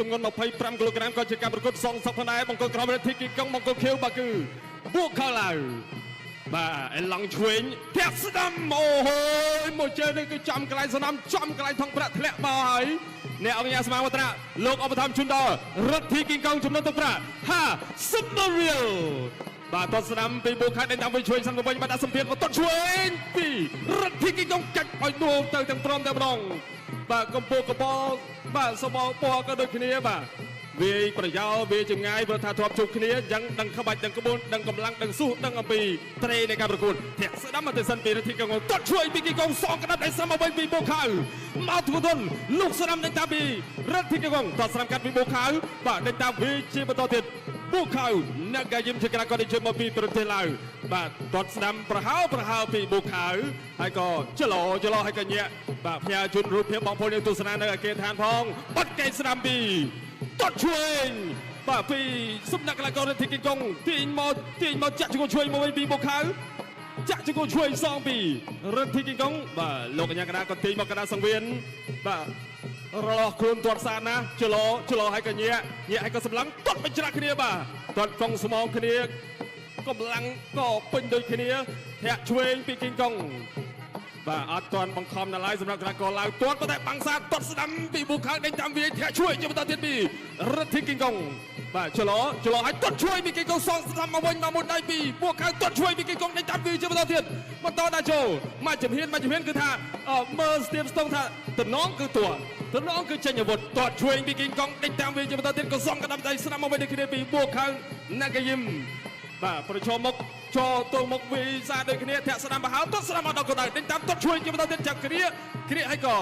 ទម្ងន់25គីឡូក្រាមក៏ជាការប្រកួតសងសឹកផងដែរបង្គោលក្រោមរទ្ធីគីកុងបង្គោលខៀវបាទគឺបួកខោឡៅបាទអេឡង់ឆ្វេងធាក់ស្ដាំអូហូយមួយជើងនេះគឺចំកន្លែងស្នាមចំកន្លែងថងប្រាក់ធ្លាក់មកហើយអ្នកអង្គការស្មារតីវឌ្ឍនៈលោកឧបត្ថម្ភជូនដល់រទ្ធីគីកុងចំនួនទឹកប្រាក់50រៀលបាទតតស្ដាំពីបូខាដេញតាមវិញឆ្វេងសាន់វិញបាទដាក់សម្ភារមកតតឆ្វេងពីរទ្ធីគីកុងចាច់ឲ្យដួលទៅទាំងព្រមតែម្ដងបាទកម្ពុជាកបោបាទសបោពណ៌ក៏ដូចគ្នាបាទវាប្រយោលវាចម្ងាយព្រោះថាធ្លាប់ជួបគ្នាអញ្ចឹងដឹងក្បាច់ដឹងក្បួនដឹងកម្លាំងដឹងស៊ូដឹងអំពីត្រេនៃការប្រកួតធាក់ស្ដាំមកទៅសិនពីរទ្ធីគីកុងតតឆ្វេងពីគីកុងសងក្តាប់ដៃស្ដាំមកវិញពីបូខាមកទូទុនលោកស្ដាំដេញតាមពីរទ្ធីគីកុងតតស្ដាំកាត់ពីបូខាបាទដេញតាមវាជាបន្តទៀតបូខាអ្នកកាយឹមជាក្រាក៏ដេញជើងមកពីប្រទេសឡាវបាទតតស្ដាំប្រហើពីបូខាហើយក៏ចលោហើយក៏ញាក់បាទផ្ញើជូនរូបភាពបងប្អូនយើងទស្សនានៅអគារឋានផងបាត់កេស្ដាំពីតតឆ្វេងបាទពីសំណាក់កីឡាកររទ្ធីគីកុងទាញមកចាក់ជង្គង់ឆ្វេងមកវិញពីបូខាចាក់ជង្គង់ឆ្វេងសងពីរទ្ធីគីកុងបាទលោកកញ្ញាកណ្ដាលក៏ទាញមកកណ្ដាលសង្វៀនបាទរលាស់ខ្លួនទាត់សានណាចលោហើយក៏ញាក់ហើយក៏សម្លឹងទាត់បញ្ច្រាស់គ្នាបាទទាត់កង់ស្មងគ្នាកម្លាំងក៏ពេញដូចគ្នាធាក់ឆ្វេងពីគីកុងបាទអត់ទាន់បង្ខំដល់ឡើយសម្រាប់កីឡាករឡាវទាត់តែបាំងសាទាត់ស្ដាំពីប៊ូខាដេញតាមវាធាក់ឆ្វេងជាបន្តទៀតពីរទ្ធីគីកុងបាទចលោហើយទាត់ឆ្វេងពីគីកុងសងស្ដាំមកវិញមកមុនដៃពីប៊ូខាទាត់ឆ្វេងពីគីកុងដេញតាមវាជាបន្តទៀតបន្តដល់ចូលមកជំហានគឺថាមើលស្ទាបស្ទងថាតំណងគឺចេញអាវុធទាត់ឆ្វេងពីគីកុងដេញតាមវាជាបន្តទៀតក៏សងកណ្ដាប់ដៃស្ដាំមកវិញដូចគ្នាពីប៊ូខាណាកាយឹមបាទប្រឈមមុខចូលទល់មុខវិសាដូចគ្នាធាក់ស្ដាំបហៅទាត់ស្ដាំមកដល់កណ្ដាលដេញតាមទាត់ឆ្វេងជាបន្តទៀតចាប់គ្រាហើយក៏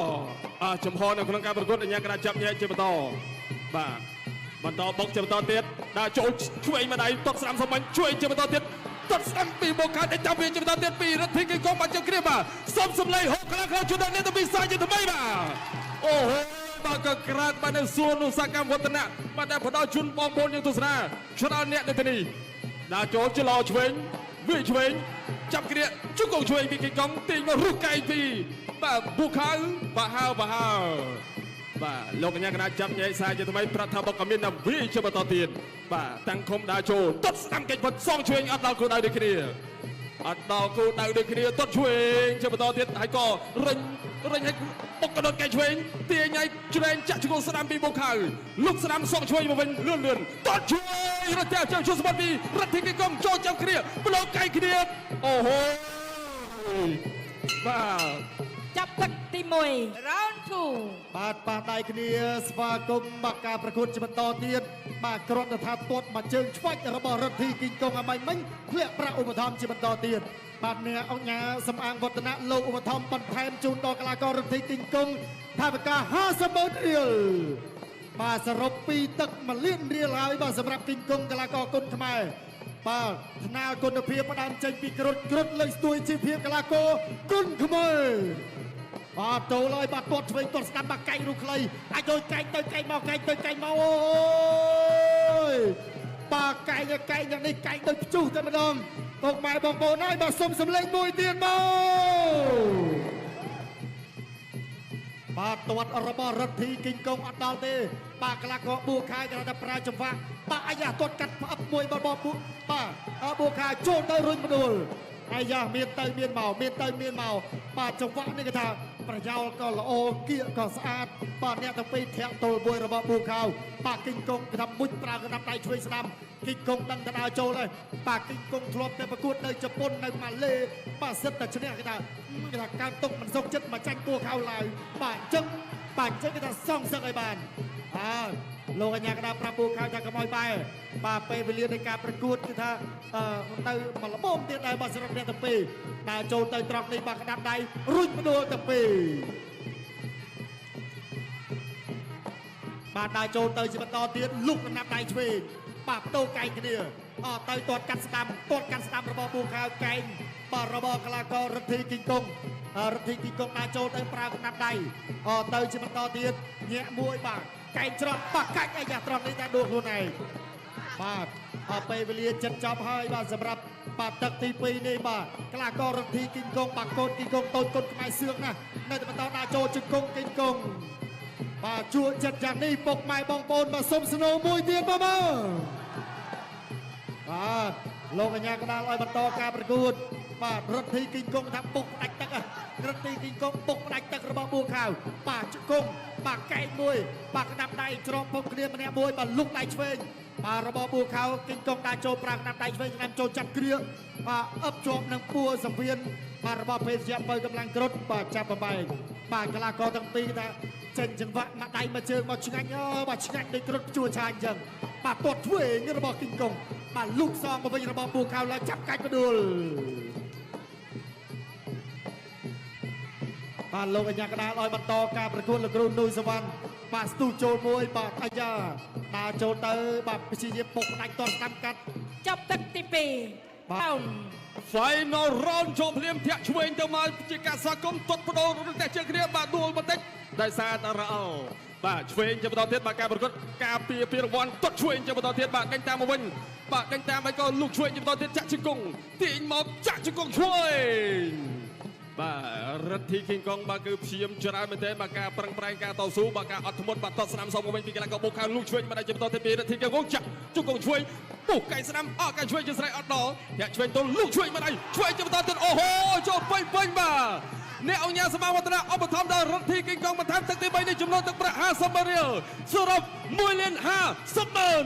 ចំហនៅក្នុងការប្រកួតអញ្ញាកណ្ដាលចាប់ញែកជាបន្តបាទបន្តបុកជាបន្តទៀតដល់ចូលឆ្វេងមកដៃទាត់ស្ដាំសម្បាញ់ឆ្វេងជាបន្តទៀតទាត់ស្ដាំពីបូខាដេញតាមវាជាបន្តទៀតពីរទ្ធីគីកុងមកចាប់គ្រាបាទសំឡេងហូបខ្លាំងជួយដល់អ្នកទៅពីសាជាថ្មីបាទអូហូបាទក៏ក្រាតបាននៅសួនឧស្សាហកម្មវឌ្ឍនៈបាទដែលផ្ដល់ជូនបងប្អូនយើងទស្សនាច្រើនអ្នកនៅទីនេះដល់ចូលចលោឆ្វេងវាឆ្វេងចាប់គ្រាជង្គង់ឆ្វេងពីគីកុងទាញមករុះកែងពីបាទប៊ូខាបហៅបាទលោកកញ្ញាកណ្ដាលចាប់ញែកសាជាថ្មីប្រាប់ថាបកក៏មានតែវាជាបន្តទៀតបាទតាំងឃុំដល់ចូលទាត់ស្ដាំកិច្ចផុតសងឆ្វេងអត់ដល់គោលដៅដូចគ្នាទាត់ឆ្វេងជាបន្តទៀតហើយក៏រិញឲ្យបុកកដោតកែឆ្វេងទាញឲ្យឆ្វេងចាក់ជង្គង់ស្ដាំពីបូខាលោកស្ដាំសងឆ្វេងមកវិញលឿនទាត់ឆ្វេងរត់ចាំជួយសម្បត្តិពីរទ្ធីគីកុងចូលចាំគ្នាប្លុកកែគ្នាអូហូបាទចាប់ទឹកទី1 round 2បាទប៉ះដៃគ្នាស្វាគមន៍មកការប្រកួតជាបន្តទៀតបាទគ្រាន់តែថាទាត់មកជើងឆ្វាច់របស់រទ្ធីគីកុងឲ្យមិញធ្លាក់ប្រាក់ឧបត្ថម្ភជាបន្តទៀតបាទអ្នកអង្គការសម្អាងវឌ្ឍនៈលោកឧបត្ថម្ភបន្ថែមជូនដល់កីឡាកររទ្ធីគីកុងថាវិការ50,000រៀលបាទសរុបពីទឹក1លានរៀលហើយបាទសម្រាប់គីកុងកីឡាករគុនខ្មែរបាទថ្នាលគុណភាពផ្ដើមចេញពីគ្រុតលើកស្ទួយជីវភាពកីឡាករគុនខ្មែរបាទចូលហើយបាទទាត់ឆ្វេងទាត់ស្ដាំបាទកែងរូខ្លីអាចដូចកែងទៅកែងមកអូយបាទកែងយ៉ាងនេះកែងដូចព្យុះតែម្ដងពុកម៉ែបងប្អូនហើយបាទសុំសម្លេងមួយទៀតមកបាទទាត់របស់រទ្ធីគីកុងអត់ដល់ទេបាទកីឡាករប៊ូខាគាត់តែប្រើចង្វាក់បាទអាយ៉ាទាត់កាត់ផ្អឹបមួយរបស់ប៊ូបាទប៊ូខាចូលទៅរុញម្ដួលអាយ៉ាមានទៅមានមកបាទចង្វាក់នេះគេថាប្រយោលក៏ល្អគៀកក៏ស្អាតបាទអ្នកទាំងពីរធាក់ទល់មួយរបស់ប៊ូខាបាទគីកុងគេថាមុជប្រើកណ្ដាប់ដៃឆ្វេងស្ដាំគីកុងដឹងទៅដល់ចូលហើយបាទគីកុងធ្លាប់តែប្រកួតនៅជប៉ុននៅម៉ាឡេបាទសិតតែឈ្នះគេថាការຕົកមិនសុខចិត្តមកចាញ់ប៊ូខាឡើយបាទអញ្ចឹងគេថាសងសឹកឲ្យបានលោកកញ្ញាកណ្ដាលប្រាប់ប៊ូខាថាកុំឲ្យបែរបាទពេលវេលានៃការប្រកួតគឺថាទៅមកល្មមទៀតដែរបាទសម្រាប់អ្នកទាំងពីរដើរចូលទៅត្រង់នេះបាទកណ្ដាប់ដៃរុញម្ដួលទាំងពីរបាទដើរចូលទៅជាបន្តទៀតលុកកណ្ដាប់ដៃឆ្វេងបាទបដូរកែងគ្នាទៅទាត់កាត់ស្ដាំរបស់ប៊ូខាកែងបាទរបស់កីឡាកររទ្ធីគីកុងដើរចូលទៅប្រើកណ្ដាប់ដៃទៅជាបន្តទៀតញាក់មួយបាទកែងច្រត់បាក់កាច់អាយ៉ាត្រង់នេះតែដួលខ្លួនឯងបាទពេលវេលាចិត្តចប់ហើយបាទសម្រាប់បាទទឹកទី2នេះបាទកីឡាកររទ្ធីគីកុងបាទកូនគីកុងតូចគុនខ្មែរសឿងណាស់នៅតែបន្តដាក់ចូលជង្គង់គីកុង បាទជួចិត្តយ៉ាងនេះពុកម៉ែបងប្អូនមកសុំស្នូមួយទៀតមកបាទលោកកញ្ញាកណ្ដាលឲ្យបន្តការប្រកួតបាទរត់ធីគីងកុងថាពុកផ្ដាច់ទឹករត់ធីគីងកុងពុកផ្ដាច់ទឹករបស់បួខាវបាទជង្គង់បាទកែងមួយបាទក្តាប់ដៃច្រកពុកគ្នាម្នាក់មួយបាទលុកដៃឆ្វេងបាទរបស់បួខាវគីងកុងដាក់ចូលប្រាំងក្តាប់ដៃឆ្វេងឆ្នាំចូលចាប់គ្រាបាទអឹបជាប់នឹងពួរសង្វៀនបាទរបស់ភេសជ្ជៈបើកម្លាំងគ្រុតបាទចាប់បំបែកបាទកីឡាករទាំងពីរថាចេញចង្វាក់មកដៃមកជើងមកឆ្ងាញ់បាទឆ្ងាញ់ដូចគ្រុតជួឆាអញ្ចឹងបាទទាត់ឆ្វេងរបស់គីងកុងបាទលូកសងមកវិញរបស់បួខាវឡើងចាប់កាច់បដួលបាទលោកកញ្ញាកណ្ដាលឲ្យបន្តការប្រកួតលោកគ្រូនុយសវណ្ណបាទស្ទុះចូលមួយបាទអាយ៉ាដើរចូលទៅបាទព្យាយាមពុកដាច់តស្ដាំកាត់ ចាប់ទឹកទី2 round Final round ចូលភ្លាមធាក់ឆ្វេងទៅមកជាការស្វាគមន៍ទាត់បដូររតែជើងគ្នាបាទដួលបន្តិចដោយសារតារ៉ាល់បាទឆ្វេងជាបន្តទៀតបាទការប្រកួតការពាររង្វាន់ទាត់ឆ្វេងជាបន្តទៀតបាទដេញតាមមកវិញបាទដេញតាមហើយក៏លូកឆ្វេងជាបន្តទៀតចាក់ជង្គង់ទាញមកចាក់ជង្គង់ឆ្វេងបាទរត់ធីគីងកុងបាទគឺព្យាយាមច្រើនមែនទែនបាទការប្រឹងប្រែងការតស៊ូបាទការអត់ធ្មត់បាទតស្នាមសងមកវិញពីកីឡាករបុកខាងលូកឆ្វេងមកដល់ជាបន្តទៀតពីរត់ធីគីងកុងចាក់ជង្គង់ឆ្វេងពុះកែស្នាមអត់កែឆ្វេងជាស្រ័យអត់ដល់ធាក់ឆ្វេងទៅលូកឆ្វេងមកដល់ឆ្វេងជាបន្តទៀតអូហូចូលពេញបាទអ្នកអង្គការសមាវត្តនៈឧបត្ថម្ភដល់រដ្ឋធីគីងកុងបន្ថែមទឹកទី3នេះចំនួនទឹកប្រាក់50ម៉ឺនរៀលសរុប1,50,000,000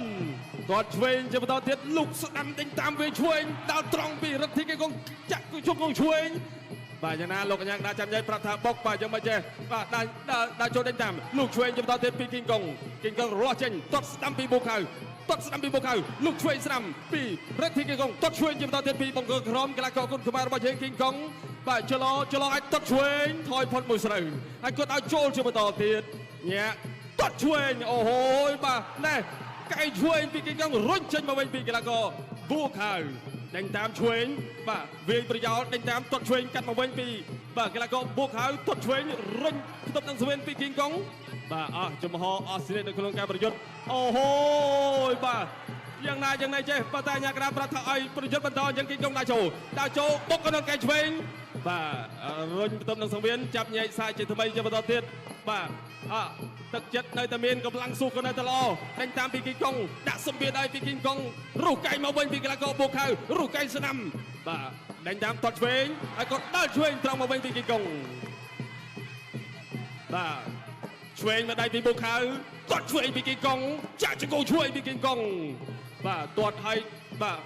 គាត់ឆ្វេងជាបន្តទៀតលុកស្ដាំដេញតាមវាឆ្វេងដល់ត្រង់ពីរដ្ឋធីគីងកុងចាក់ជង្គង់ឆ្វេងបាទយ៉ាងណាលោកកញ្ញាដាក់ចាំញ៉ៃប្រាប់ថាបុកបាទយ៉ាងម៉េចចេះបាទដាក់ចូលដេញតាមលុកឆ្វេងជាបន្តទៀតពីគីងកុងរលាស់ចេញទាត់ស្ដាំពីបុកខៅទាត់ស្ដាំពីបុកខៅលុកឆ្វេងស្ដាំពីរដ្ឋធីគីងកុងទាត់ឆ្វេងជាបន្តទៀតពីបង្គោលក្រមកីឡាករគុណខ្មែររបស់យើងគីងកុងបាទចលោអាចទាត់ឆ្វេងថយផុតមួយស្រូវហើយគាត់ឲ្យចូលជាបន្តទៀតញាក់ទាត់ឆ្វេងអូហូយបាទណែកែឆ្វេងពីគីងកុងរុញចេញមកវិញពីកីឡាករបួខៅដេញតាមឆ្វេងបាទវាយប្រយោលដេញតាមទាត់ឆ្វេងកាត់មកវិញពីបាទកីឡាករបួខៅទាត់ឆ្វេងរុញផ្ទប់នឹងស្វេនពីគីងកុងបាទអស់ចំហអស់ស្រីនៅក្នុងការប្រយុទ្ធអូហូយបាទយ៉ាងណាចេះបើតែញាក់ក្រាប្រាប់ថាឲ្យប្រយុទ្ធបន្តយ៉ាងគីងកុងដាក់ចូលបុកក៏នឹងកែឆ្វេងបាទរុញផ្ទប់នឹងសង្វៀនចាប់ញែកសាយជាថ្មីជាបន្តទៀតបាទទឹកចិត្តនៅតែមានកម្លាំងស៊ូក៏នៅតែល្អដេញតាមពីគីងកុងដាក់សម្ពាធឲ្យពីគីងកុងរុះកែងមកវិញពីកីឡាករបុកខៅរុះកែងស្នាមបាទដេញតាមទាត់ឆ្វេងហើយក៏ដើរឆ្វេងត្រង់មកវិញពីគីងកុងបាទឆ្វេងមកដៃពីបុកខៅទាត់ឆ្វេងពីគីងកុងចាក់ជង្គង់ឆ្វេងពីគីងកុងបាទទាត់ឲ្យបាទ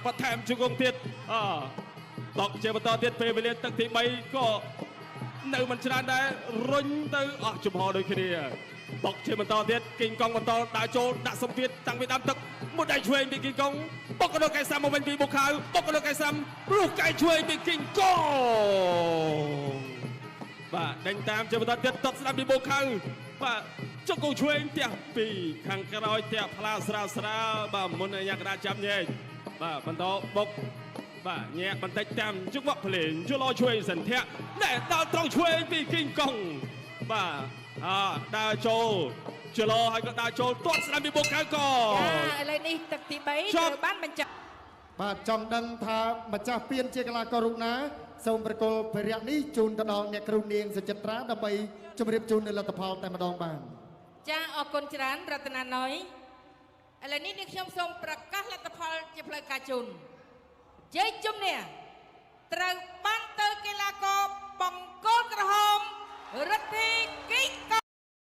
បន្ថែមជង្គង់ទៀតតកជាបន្តទៀតពេលវេលាទឹកទី3ក៏នៅមិនច្រើនដែររុញទៅអស់ចំហដូចគ្នាបុកជាបន្តទៀតគីងកុងបន្តដើរចូលដាក់សម្ពាធតាំងពីដើមទឹកមួយដៃឆ្វេងពីគីងកុងបុកក៏ដល់កែសាំមកវិញពីបុកខៅបុកក៏ដល់កែសាំរុះកែឆ្វេងពីគីងកុងបាទដេញតាមជាបន្តទៀតតបស្ដាប់ពីបុកខៅបាទជង្គង់ឆ្វេងផ្ទះពីខាងក្រោយផ្ទះផ្លាស្រាលបាទមុនញាក់ក្តារចាប់ញែកបាទបន្តបុកបាទញាក់បន្តិចតាមជង្វាក់ភ្លេងជលឆ្វេងសន្ធាក់ណែដល់ត្រង់ឆ្វេងពីគីងកុងបាទដើរចូលជលហើយក៏ដើរចូលទាត់ស្ដាំពីបុកខៅក៏ឥឡូវនេះទឹកទី3ត្រូវបានបញ្ចប់បាទចង់ដឹងថាម្ចាស់ពៀនជាកីឡាកររូបណាសូមប្រកល់ភារៈនេះជូនទៅដល់អ្នកគ្រូនាងសុចិត្រាដើម្បីជម្រាបជូននៅលទ្ធផលតែម្ដងបានចាអរគុណច្រើនរតនាណុយឥឡូវនេះខ្ញុំសូមប្រកាសលទ្ធផលជាផ្លូវការជូនជ័យជំនះត្រូវបានទៅកីឡាករបង្គោលក្រហមរដ្ឋីគីងកុង